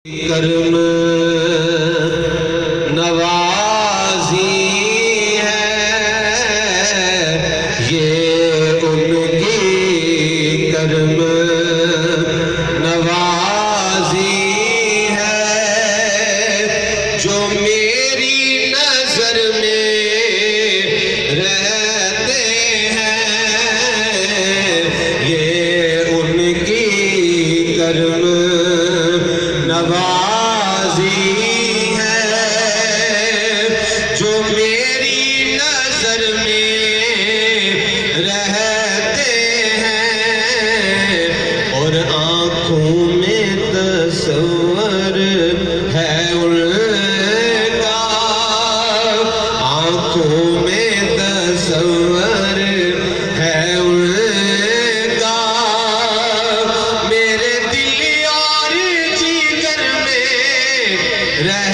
कर्म नवाजी है ये उनकी कर्म नवाजी है जो मेरी नजर में रहते हैं ये उनकी कर्म नवाजी है जो मेरी नजर में रहते हैं और आँखों में तस्वर है उनका, आँखों में तस्वर है उनका, मेरे दिल और जिगर में रह